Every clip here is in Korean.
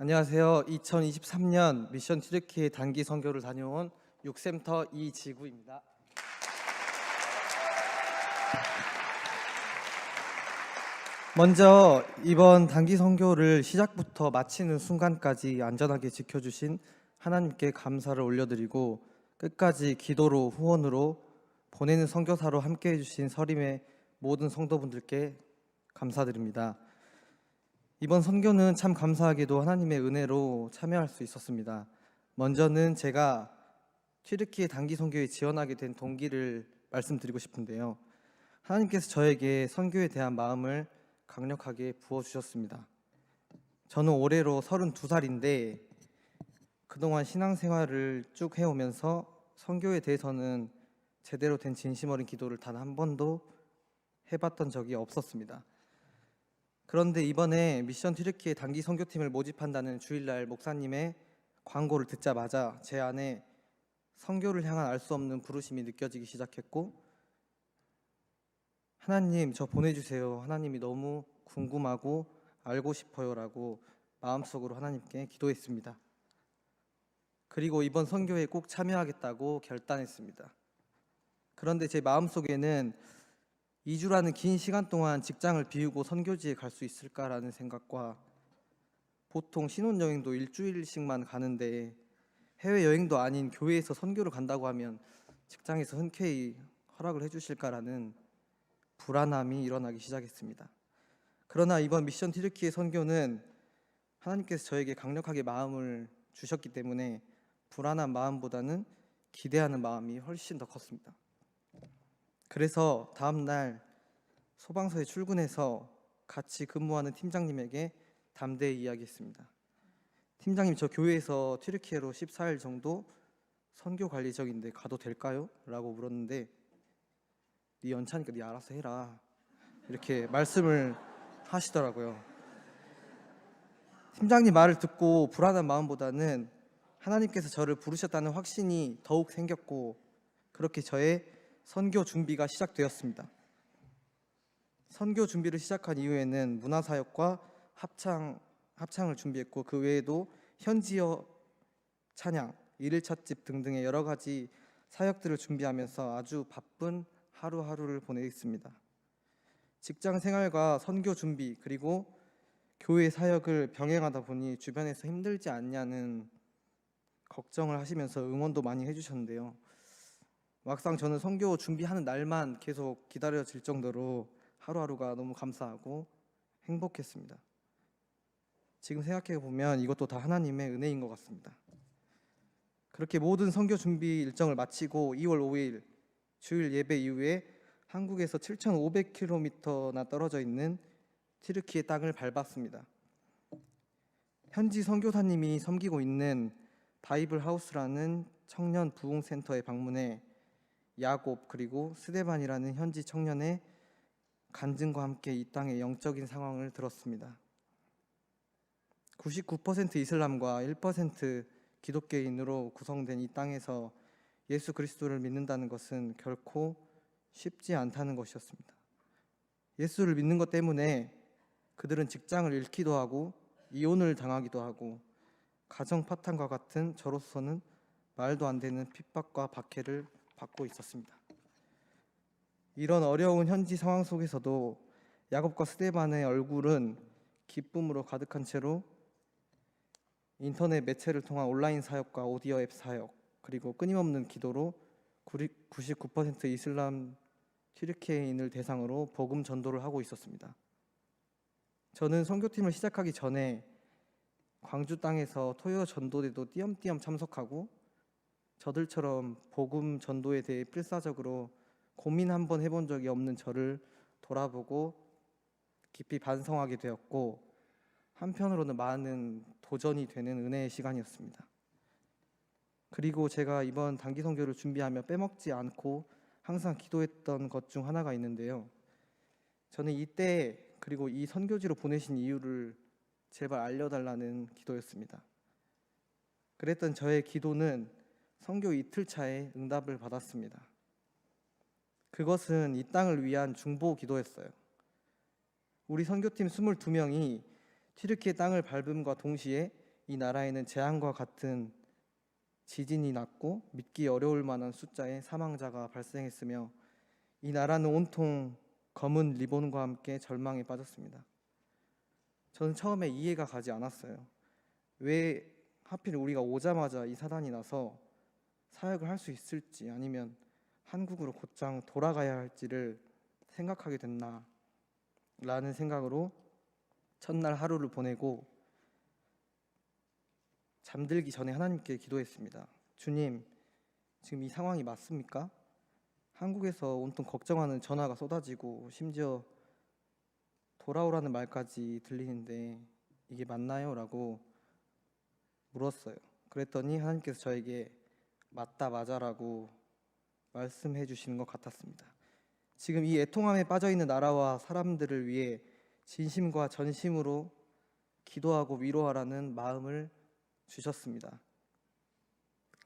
안녕하세요. 2023년 미션 튀르키예 단기 선교를 다녀온 6센터 이지구입니다. 먼저 이번 단기 선교를 시작부터 마치는 순간까지 안전하게 지켜주신 하나님께 감사를 올려드리고 끝까지 기도로 후원으로 보내는 선교사로 함께해 주신 서림의 모든 성도분들께 감사드립니다. 이번 선교는 참 감사하게도 하나님의 은혜로 참여할 수 있었습니다. 먼저는 제가 튀르키예 단기 선교에 지원하게 된 동기를 말씀드리고 싶은데요. 하나님께서 저에게 선교에 대한 마음을 강력하게 부어주셨습니다. 저는 올해로 32살인데 그동안 신앙생활을 쭉 해오면서 선교에 대해서는 제대로 된 진심 어린 기도를 단 한 번도 해봤던 적이 없었습니다. 그런데 이번에 미션 튀르키예 단기 선교팀을 모집한다는 주일날 목사님의 광고를 듣자마자 제 안에 선교를 향한 알 수 없는 부르심이 느껴지기 시작했고, 하나님 저 보내주세요, 하나님이 너무 궁금하고 알고 싶어요 라고 마음속으로 하나님께 기도했습니다. 그리고 이번 선교에 꼭 참여하겠다고 결단했습니다. 그런데 제 마음속에는 2주라는 긴 시간 동안 직장을 비우고 선교지에 갈 수 있을까라는 생각과, 보통 신혼여행도 일주일씩만 가는데 해외여행도 아닌 교회에서 선교를 간다고 하면 직장에서 흔쾌히 허락을 해주실까라는 불안함이 일어나기 시작했습니다. 그러나 이번 미션 튀르키예 선교는 하나님께서 저에게 강력하게 마음을 주셨기 때문에 불안한 마음보다는 기대하는 마음이 훨씬 더 컸습니다. 그래서 다음날 소방서에 출근해서 같이 근무하는 팀장님에게 담대히 이야기했습니다. 팀장님, 저 교회에서 튀르키예로 14일 정도 선교 갈 예정인데 가도 될까요? 라고 물었는데, 네 연차니까 네 알아서 해라, 이렇게 말씀을 하시더라고요. 팀장님 말을 듣고 불안한 마음보다는 하나님께서 저를 부르셨다는 확신이 더욱 생겼고, 그렇게 저의 선교 준비가 시작되었습니다. 선교 준비를 시작한 이후에는 문화사역과 합창을 준비했고, 그 외에도 현지어 찬양, 일일 찻집 등등의 여러 가지 사역들을 준비하면서 아주 바쁜 하루하루를 보냈습니다. 직장 생활과 선교 준비 그리고 교회 사역을 병행하다 보니 주변에서 힘들지 않냐는 걱정을 하시면서 응원도 많이 해주셨는데요. 막상 저는 선교 준비하는 날만 계속 기다려질 정도로 하루하루가 너무 감사하고 행복했습니다. 지금 생각해 보면 이것도 다 하나님의 은혜인 것 같습니다. 그렇게 모든 선교 준비 일정을 마치고 2월 5일 주일 예배 이후에 한국에서 7,500km나 떨어져 있는 튀르키예 땅을 밟았습니다. 현지 선교사님이 섬기고 있는 바이블 하우스라는 청년 부흥센터에 방문해 야곱 그리고 스데반이라는 현지 청년의 간증과 함께 이 땅의 영적인 상황을 들었습니다. 99% 이슬람과 1% 기독교인으로 구성된 이 땅에서 예수 그리스도를 믿는다는 것은 결코 쉽지 않다는 것이었습니다. 예수를 믿는 것 때문에 그들은 직장을 잃기도 하고 이혼을 당하기도 하고 가정 파탄과 같은 저로서는 말도 안 되는 핍박과 박해를 받고 있었습니다. 이런 어려운 현지 상황 속에서도 야곱과 스데반의 얼굴은 기쁨으로 가득한 채로 인터넷 매체를 통한 온라인 사역과 오디오 앱 사역 그리고 끊임없는 기도로 99% 이슬람 튀르키예인을 대상으로 복음 전도를 하고 있었습니다. 저는 선교팀을 시작하기 전에 광주 땅에서 토요 전도대도 띄엄띄엄 참석하고 저들처럼 복음 전도에 대해 필사적으로 고민 한번 해본 적이 없는 저를 돌아보고 깊이 반성하게 되었고, 한편으로는 많은 도전이 되는 은혜의 시간이었습니다. 그리고 제가 이번 단기 선교를 준비하며 빼먹지 않고 항상 기도했던 것 중 하나가 있는데요. 저는 이때 그리고 이 선교지로 보내신 이유를 제발 알려달라는 기도였습니다. 그랬던 저의 기도는 선교 이틀 차에 응답을 받았습니다. 그것은 이 땅을 위한 중보 기도였어요. 우리 선교팀 22명이 튀르키예 땅을 밟음과 동시에 이 나라에는 재앙과 같은 지진이 났고 믿기 어려울 만한 숫자의 사망자가 발생했으며 이 나라는 온통 검은 리본과 함께 절망에 빠졌습니다. 저는 처음에 이해가 가지 않았어요. 왜 하필 우리가 오자마자 이 사단이 나서 사역을 할 수 있을지, 아니면 한국으로 곧장 돌아가야 할지를 생각하게 됐나 라는 생각으로 첫날 하루를 보내고 잠들기 전에 하나님께 기도했습니다. 주님, 지금 이 상황이 맞습니까? 한국에서 온통 걱정하는 전화가 쏟아지고 심지어 돌아오라는 말까지 들리는데 이게 맞나요? 라고 물었어요. 그랬더니 하나님께서 저에게 맞다, 맞아라고 말씀해 주시는 것 같았습니다. 지금 이 애통함에 빠져있는 나라와 사람들을 위해 진심과 전심으로 기도하고 위로하라는 마음을 주셨습니다.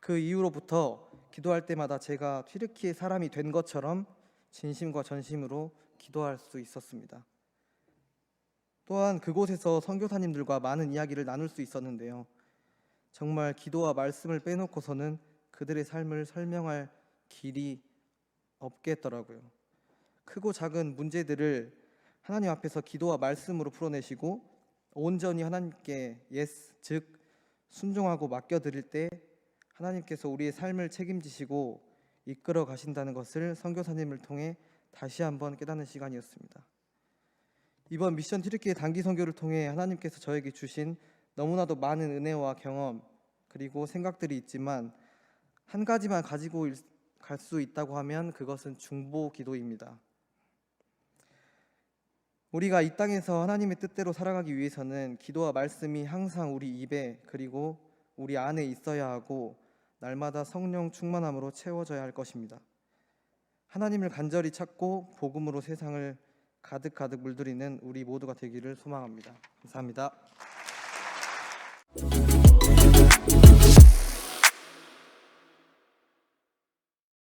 그 이후로부터 기도할 때마다 제가 튀르키예 사람이 된 것처럼 진심과 전심으로 기도할 수 있었습니다. 또한 그곳에서 선교사님들과 많은 이야기를 나눌 수 있었는데요. 정말 기도와 말씀을 빼놓고서는 그들의 삶을 설명할 길이 없겠더라고요. 크고 작은 문제들을 하나님 앞에서 기도와 말씀으로 풀어내시고 온전히 하나님께 예스, 즉 순종하고 맡겨드릴 때 하나님께서 우리의 삶을 책임지시고 이끌어 가신다는 것을 선교사님을 통해 다시 한번 깨닫는 시간이었습니다. 이번 미션 튀르키예 단기 선교를 통해 하나님께서 저에게 주신 너무나도 많은 은혜와 경험 그리고 생각들이 있지만 한 가지만 가지고 갈 수 있다고 하면 그것은 중보 기도입니다. 우리가 이 땅에서 하나님의 뜻대로 살아가기 위해서는 기도와 말씀이 항상 우리 입에 그리고 우리 안에 있어야 하고 날마다 성령 충만함으로 채워져야 할 것입니다. 하나님을 간절히 찾고 복음으로 세상을 가득 물들이는 우리 모두가 되기를 소망합니다. 감사합니다.